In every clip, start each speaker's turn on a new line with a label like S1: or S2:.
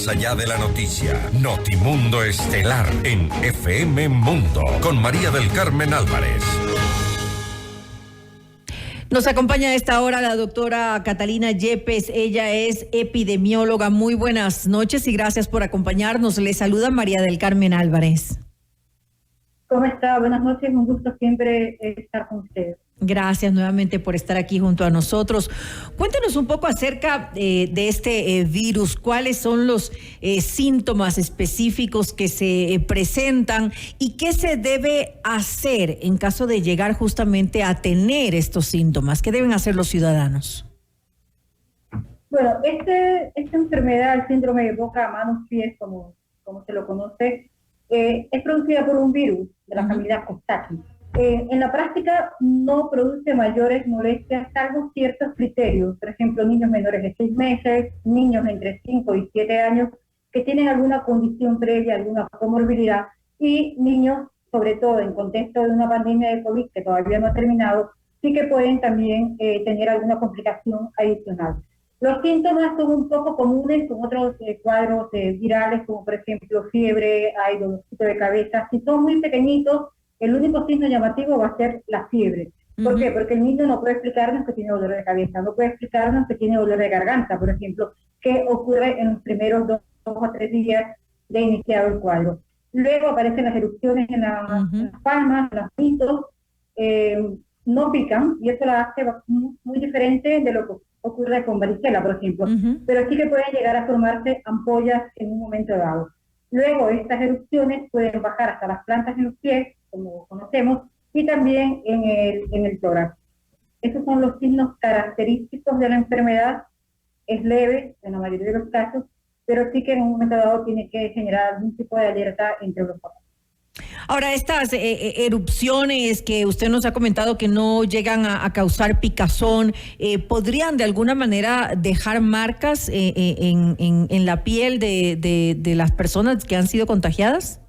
S1: más allá de la noticia. Notimundo Estelar en FM Mundo con María del Carmen Álvarez.
S2: Nos acompaña a esta hora la doctora Catalina Yepes. Ella es epidemióloga. Muy buenas noches y gracias por acompañarnos. Le saluda María del Carmen Álvarez.
S3: ¿Cómo está? Buenas noches. Un gusto siempre estar con ustedes.
S2: Gracias nuevamente por estar aquí junto a nosotros. Cuéntenos un poco acerca de este virus. ¿Cuáles son los síntomas específicos que se presentan y qué se debe hacer en caso de llegar justamente a tener estos síntomas? ¿Qué deben hacer los ciudadanos?
S3: Bueno, esta enfermedad, el síndrome de boca, manos, pies, como se lo conoce, es producida por un virus de la familia Coxsackie. En la práctica no produce mayores molestias, salvo ciertos criterios. Por ejemplo, niños menores de 6 meses, niños entre 5 y 7 años que tienen alguna condición previa, alguna comorbilidad, y niños, sobre todo en contexto de una pandemia de COVID que todavía no ha terminado, sí que pueden también tener alguna complicación adicional. Los síntomas son un poco comunes con otros cuadros virales, como por ejemplo fiebre, hay dolorcito de cabeza. Si son muy pequeñitos, el único signo llamativo va a ser la fiebre. ¿Por qué? Porque el niño no puede explicarnos que tiene dolor de cabeza, no puede explicarnos que tiene dolor de garganta, por ejemplo, que ocurre en los primeros 2 o 3 días de iniciado el cuadro. Luego aparecen las erupciones en las palmas, en los pisos, no pican, y eso la hace muy diferente de lo que ocurre con varicela, por ejemplo, pero sí que pueden llegar a formarse ampollas en un momento dado. Luego estas erupciones pueden bajar hasta las plantas de los pies, como conocemos, y también en el tórax. Esos son los signos característicos de la enfermedad. Es leve en la mayoría de los casos, pero sí que en un momento dado tiene que generar algún tipo de alerta entre los papás.
S2: Ahora, estas erupciones que usted nos ha comentado que no llegan a causar picazón, ¿podrían de alguna manera dejar marcas en la piel de las personas que han sido contagiadas?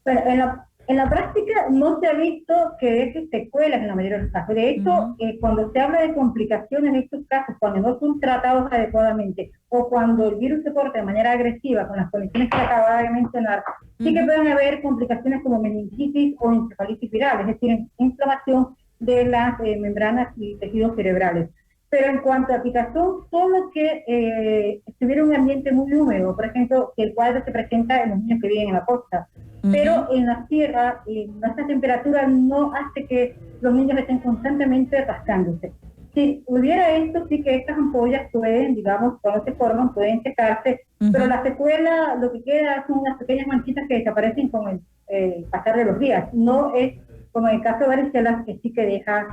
S3: Bueno, en la práctica no se ha visto que deje secuelas en la mayoría de los casos. De hecho, cuando se habla de complicaciones en estos casos, cuando no son tratados adecuadamente o cuando el virus se porta de manera agresiva con las condiciones que acababa de mencionar, sí que pueden haber complicaciones como meningitis o encefalitis viral, es decir, inflamación de las membranas y tejidos cerebrales. Pero en cuanto a picazón, solo que estuviera en un ambiente muy húmedo, por ejemplo, que el cuadro se presenta en los niños que viven en la costa, pero en la tierra, esta temperatura no hace que los niños estén constantemente rascándose. Si hubiera esto, sí que estas ampollas pueden, digamos, cuando se forman, pueden secarse, pero la secuela, lo que queda son unas pequeñas manchitas que desaparecen con el pasar de los días. No es como en el caso de varicela, que sí que deja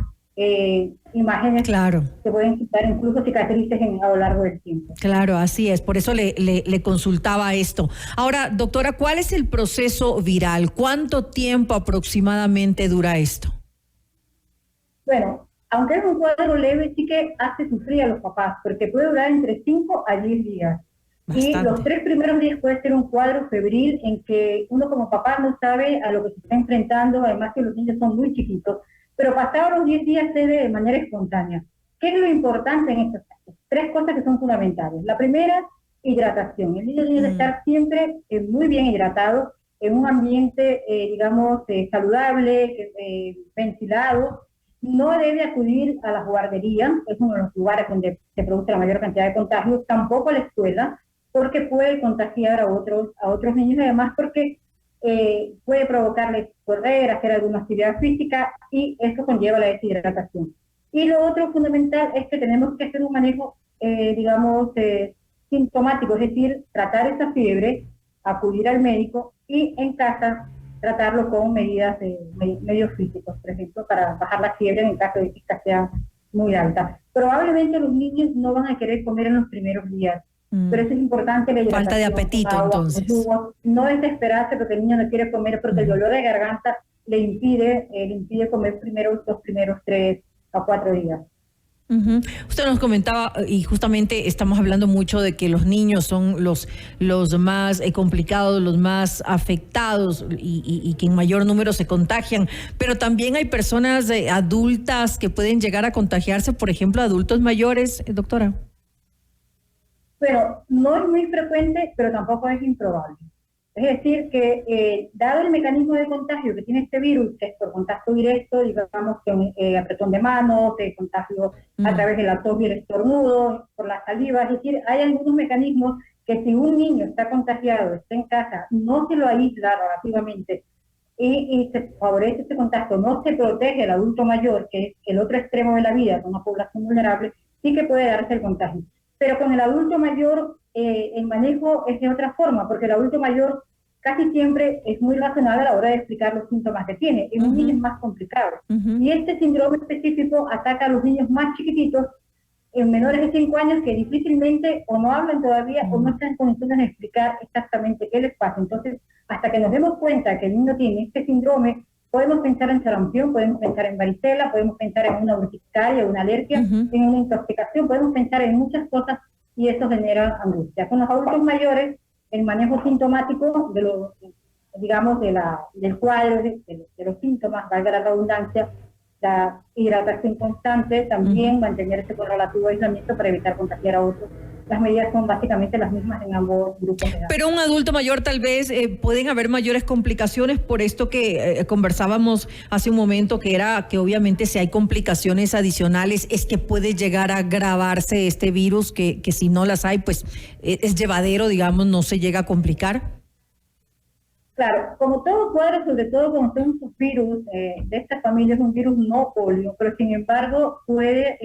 S3: imágenes que pueden quitar incluso cicatrices a lo largo del tiempo.
S2: Claro, así es, por eso le consultaba esto. Ahora, doctora, ¿cuál es el proceso viral? ¿Cuánto tiempo aproximadamente dura esto?
S3: Bueno, aunque es un cuadro leve, sí que hace sufrir a los papás, porque puede durar entre 5 a 10 días. Bastante. Y los 3 primeros días puede ser un cuadro febril en que uno como papá no sabe a lo que se está enfrentando, además que los niños son muy chiquitos. Pero pasados los 10 días cede de manera espontánea. ¿Qué es lo importante en estos casos? 3 cosas que son fundamentales. La primera, hidratación. El niño debe estar siempre muy bien hidratado, en un ambiente, saludable, ventilado. No debe acudir a las guarderías, es uno de los lugares donde se produce la mayor cantidad de contagios, tampoco a la escuela, porque puede contagiar a otros niños, y además porque puede provocarles correr, hacer alguna actividad física, y esto conlleva la deshidratación. Y lo otro fundamental es que tenemos que hacer un manejo, sintomático, es decir, tratar esa fiebre, acudir al médico y en casa tratarlo con medidas de medios físicos, por ejemplo, para bajar la fiebre en el caso de que esta sea muy alta. Probablemente los niños no van a querer comer en los primeros días, pero eso es importante. La
S2: falta de apetito, agua, entonces.
S3: Jugo, no desesperarse porque el niño no quiere comer, porque el dolor de garganta le impide comer los primeros 3 a 4 días.
S2: Usted nos comentaba, y justamente estamos hablando mucho de que los niños son los más complicados, los más afectados y que en mayor número se contagian, pero también hay personas adultas que pueden llegar a contagiarse, por ejemplo, adultos mayores, doctora.
S3: Bueno, no es muy frecuente, pero tampoco es improbable. Es decir, que dado el mecanismo de contagio que tiene este virus, que es por contacto directo, digamos, con apretón de manos, contagio a través de la tos y el estornudo, por la saliva, es decir, hay algunos mecanismos que si un niño está contagiado, está en casa, no se lo aísla relativamente y se favorece este contacto, no se protege al adulto mayor, que es el otro extremo de la vida, con una población vulnerable, sí que puede darse el contagio. Pero con el adulto mayor el manejo es de otra forma, porque el adulto mayor casi siempre es muy razonable a la hora de explicar los síntomas que tiene. En un niño es más complicado. Y este síndrome específico ataca a los niños más chiquititos, en menores de 5 años, que difícilmente o no hablan todavía o no están en condiciones de explicar exactamente qué les pasa. Entonces, hasta que nos demos cuenta que el niño tiene este síndrome, podemos pensar en sarampión, podemos pensar en varicela, podemos pensar en una urticaria, una alergia, en una intoxicación, podemos pensar en muchas cosas y eso genera angustia. Con los adultos mayores, el manejo sintomático de los, digamos, del cuadro, de los síntomas, valga la redundancia, la hidratación constante, también mantenerse con relativo aislamiento para evitar contagiar a otros. Las medidas son básicamente las mismas en ambos grupos de edad.
S2: Pero un adulto mayor tal vez pueden haber mayores complicaciones por esto que conversábamos hace un momento, que era que obviamente si hay complicaciones adicionales es que puede llegar a agravarse este virus, que si no las hay pues es llevadero, digamos, no se llega a complicar.
S3: Claro, como todo cuadro, sobre todo cuando son un virus de esta familia, es un virus no polio, pero sin embargo puede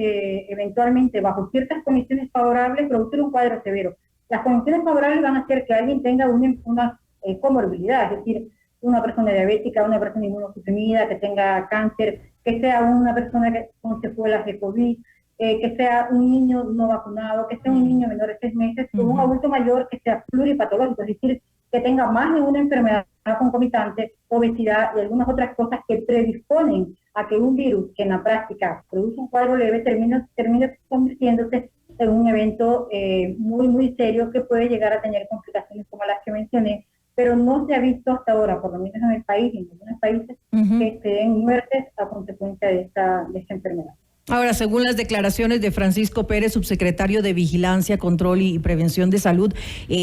S3: eventualmente, bajo ciertas condiciones favorables, producir un cuadro severo. Las condiciones favorables van a hacer que alguien tenga una comorbilidad, es decir, una persona diabética, una persona inmunosuprimida, que tenga cáncer, que sea una persona con secuelas de COVID, que sea un niño no vacunado, que sea un niño menor de 6 meses, o un adulto mayor que sea pluripatológico, es decir, que tenga más de una enfermedad concomitante, obesidad y algunas otras cosas que predisponen a que un virus que en la práctica produce un cuadro leve termine convirtiéndose en un evento muy, muy serio que puede llegar a tener complicaciones como las que mencioné, pero no se ha visto hasta ahora, por lo menos en el país, en algunos países, que se den muertes a consecuencia de esta enfermedad.
S2: Ahora, según las declaraciones de Francisco Pérez, subsecretario de Vigilancia, Control y Prevención de Salud,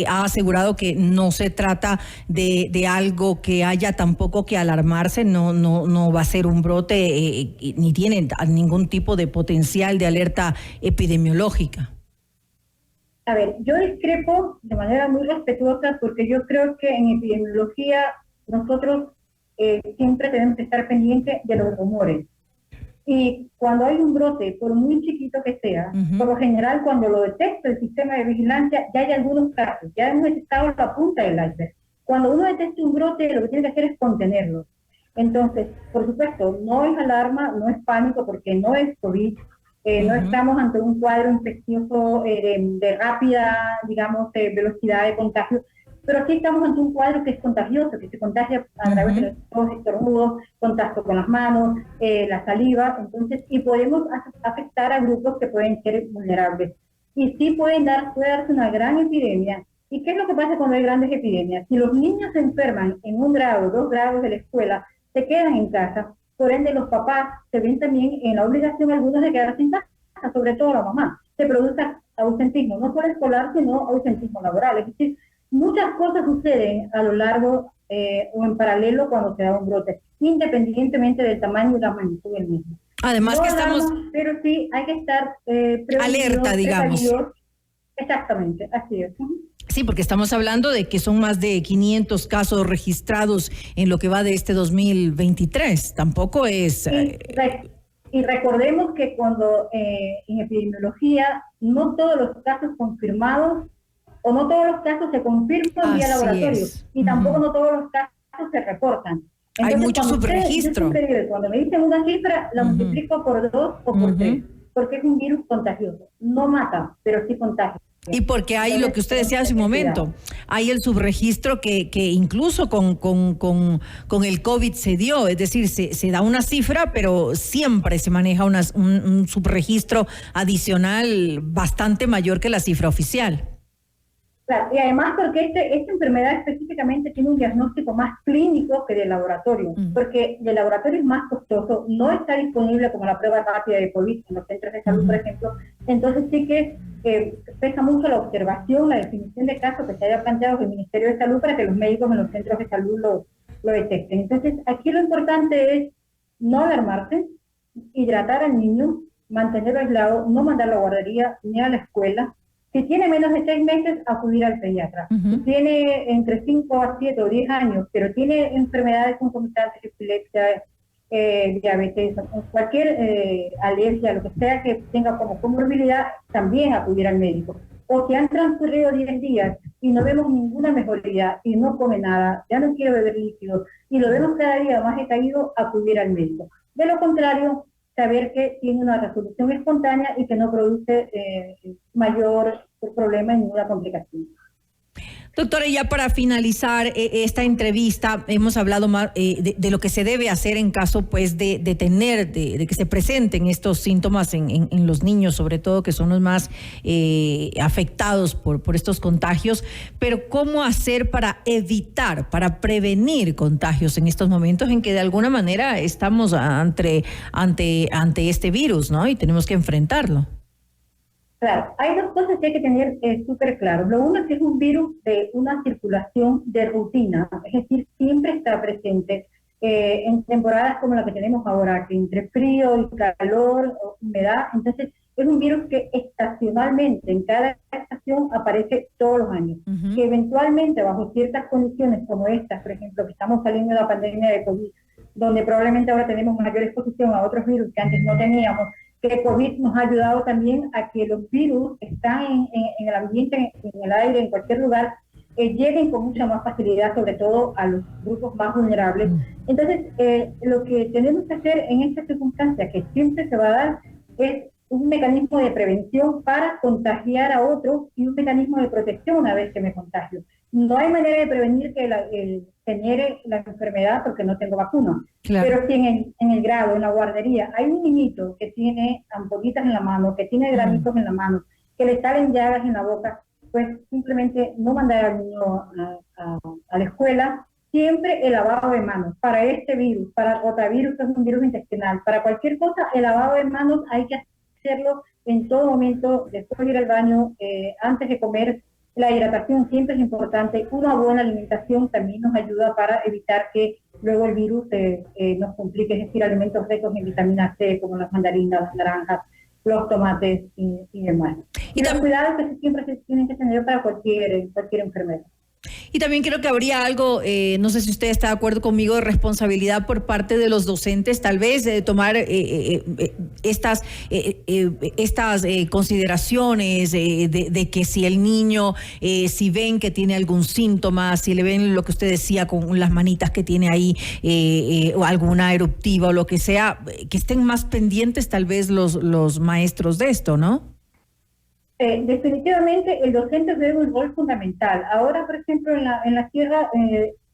S2: ha asegurado que no se trata de algo que haya tampoco que alarmarse, no va a ser un brote ni tiene ningún tipo de potencial de alerta epidemiológica.
S3: A ver, yo discrepo de manera muy respetuosa porque yo creo que en epidemiología nosotros siempre tenemos que estar pendientes de los rumores. Y cuando hay un brote, por muy chiquito que sea, por lo general cuando lo detecta el sistema de vigilancia, ya hay algunos casos, ya hemos estado en la punta del iceberg. Cuando uno detecta un brote, lo que tiene que hacer es contenerlo. Entonces, por supuesto, no es alarma, no es pánico, porque no es COVID, no estamos ante un cuadro infeccioso de rápida, digamos, velocidad de contagio, pero sí estamos ante un cuadro que es contagioso, que se contagia a través de los estornudos, contacto con las manos, la saliva, entonces, y podemos afectar a grupos que pueden ser vulnerables. Y sí puede darse una gran epidemia. ¿Y qué es lo que pasa cuando hay grandes epidemias? Si los niños se enferman en 1 grado, 2 grados de la escuela, se quedan en casa, por ende los papás se ven también en la obligación algunos de quedarse en casa, sobre todo la mamá. Se produce ausentismo, no solo escolar, sino ausentismo laboral. Es decir, muchas cosas suceden a lo largo o en paralelo cuando se da un brote, independientemente del tamaño y la magnitud del mismo.
S2: Además
S3: no
S2: que estamos...
S3: Pero sí hay que estar
S2: alerta, digamos.
S3: Exactamente, así es.
S2: Sí, porque estamos hablando de que son más de 500 casos registrados en lo que va de este 2023. Tampoco es...
S3: Y recordemos que cuando en epidemiología no todos los casos confirmados o no todos los casos se confirman vía laboratorio y tampoco no todos los casos se reportan. Entonces,
S2: hay mucho subregistro.
S3: Cuando me dicen una cifra, la multiplico por 2 o por 3, porque es un virus contagioso. No mata, pero sí contagia.
S2: Y porque hay lo que usted decía hace un momento, hay el subregistro que incluso con el COVID se dio, es decir, se da una cifra, pero siempre se maneja un subregistro adicional bastante mayor que la cifra oficial.
S3: Claro, y además porque esta enfermedad específicamente tiene un diagnóstico más clínico que de laboratorio, porque de laboratorio es más costoso, no está disponible como la prueba rápida de COVID en los centros de salud, por ejemplo. Entonces sí que pesa mucho la observación, la definición de casos que se haya planteado el Ministerio de Salud para que los médicos en los centros de salud lo detecten. Entonces aquí lo importante es no alarmarse, hidratar al niño, mantenerlo aislado, no mandarlo a guardería ni a la escuela. Si tiene menos de 6 meses, acudir al pediatra. Si tiene entre 5 a 7 o 10 años, pero tiene enfermedades concomitantes, epilepsia, diabetes, cualquier alergia, lo que sea que tenga como comorbilidad, también acudir al médico. O si han transcurrido 10 días y no vemos ninguna mejoría y no come nada, ya no quiere beber líquidos y lo vemos cada día más decaído, acudir al médico. De lo contrario, saber que tiene una resolución espontánea y que no produce mayor problema y ninguna complicación.
S2: Doctora, ya para finalizar esta entrevista, hemos hablado más de lo que se debe hacer en caso pues de que se presenten estos síntomas en los niños, sobre todo que son los más afectados por estos contagios, pero ¿cómo hacer para evitar, para prevenir contagios en estos momentos en que de alguna manera estamos ante este virus, ¿no? Y tenemos que enfrentarlo.
S3: Claro, hay dos cosas que hay que tener súper claro. Lo uno es que es un virus de una circulación de rutina, es decir, siempre está presente en temporadas como la que tenemos ahora, que entre frío y calor, humedad. Entonces, es un virus que estacionalmente, en cada estación, aparece todos los años. Que eventualmente, bajo ciertas condiciones como estas, por ejemplo, que estamos saliendo de la pandemia de COVID, donde probablemente ahora tenemos mayor exposición a otros virus que antes no teníamos, que COVID nos ha ayudado también a que los virus que están en el ambiente, en el aire, en cualquier lugar, lleguen con mucha más facilidad, sobre todo a los grupos más vulnerables. Entonces, lo que tenemos que hacer en esta circunstancia, que siempre se va a dar, es un mecanismo de prevención para contagiar a otros y un mecanismo de protección una vez que me contagio. No hay manera de prevenir que genere la enfermedad porque no tengo vacuna. Claro. Pero si en el grado, en la guardería, hay un niñito que tiene ampollitas en la mano, que tiene granitos en la mano, que le salen llagas en la boca, pues simplemente no mandar al niño a la escuela. Siempre el lavado de manos. Para este virus, para el rotavirus, que es un virus intestinal, para cualquier cosa, el lavado de manos hay que hacerlo en todo momento, después de ir al baño, antes de comer. La hidratación siempre es importante. Una buena alimentación también nos ayuda para evitar que luego el virus nos complique, es decir, alimentos ricos en vitamina C, como las mandarinas, las naranjas, los tomates y demás. Y los cuidados que siempre se tienen que tener para cualquier enfermedad.
S2: Y también creo que habría algo, no sé si usted está de acuerdo conmigo, de responsabilidad por parte de los docentes, tal vez tomar estas consideraciones de que si el niño, si ven que tiene algún síntoma, si le ven lo que usted decía con las manitas que tiene ahí, o alguna eruptiva o lo que sea, que estén más pendientes tal vez los maestros de esto, ¿no?
S3: Definitivamente el docente juega un rol fundamental. Ahora, por ejemplo, en la sierra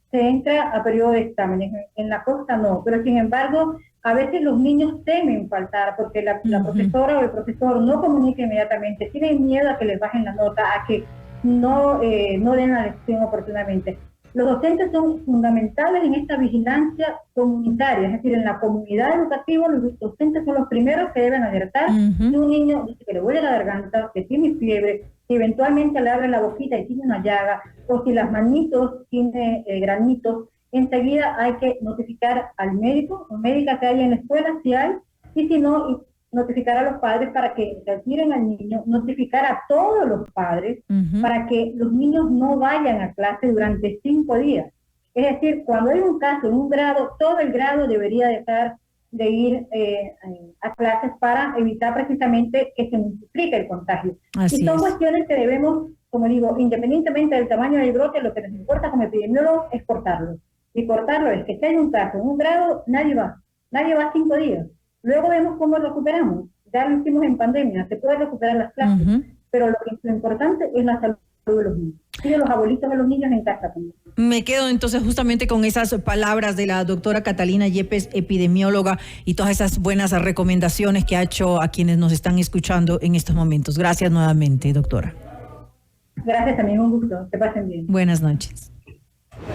S3: se entra a periodo de exámenes, en la costa no, pero sin embargo, a veces los niños temen faltar porque la profesora o el profesor no comunica inmediatamente, tienen miedo a que les bajen la nota, a que no den la lección oportunamente. Los docentes son fundamentales en esta vigilancia comunitaria, es decir, en la comunidad educativa los docentes son los primeros que deben alertar si un niño dice que le duele la garganta, que tiene fiebre, que eventualmente le abre la boquita y tiene una llaga, o si las manitos tiene granitos, enseguida hay que notificar al médico o médica que haya en la escuela, si hay, y si no, notificar a los padres para que retiren al niño, notificar a todos los padres para que los niños no vayan a clase durante 5 días. Es decir, cuando hay un caso en un grado, todo el grado debería dejar de ir a clases para evitar precisamente que se multiplique el contagio. Así y son cuestiones que debemos, como digo, independientemente del tamaño del brote, lo que nos importa como epidemiólogos es cortarlo. Y cortarlo es que si hay un caso en un grado, nadie va 5 días. Luego vemos cómo lo recuperamos. Ya lo hicimos en pandemia, se puede recuperar las clases, pero lo importante es la salud de los niños. Y de los abuelitos de los niños en casa también.
S2: Me quedo entonces justamente con esas palabras de la doctora Catalina Yepes, epidemióloga, y todas esas buenas recomendaciones que ha hecho a quienes nos están escuchando en estos momentos. Gracias nuevamente, doctora.
S3: Gracias también, un gusto. Que pasen bien.
S2: Buenas noches.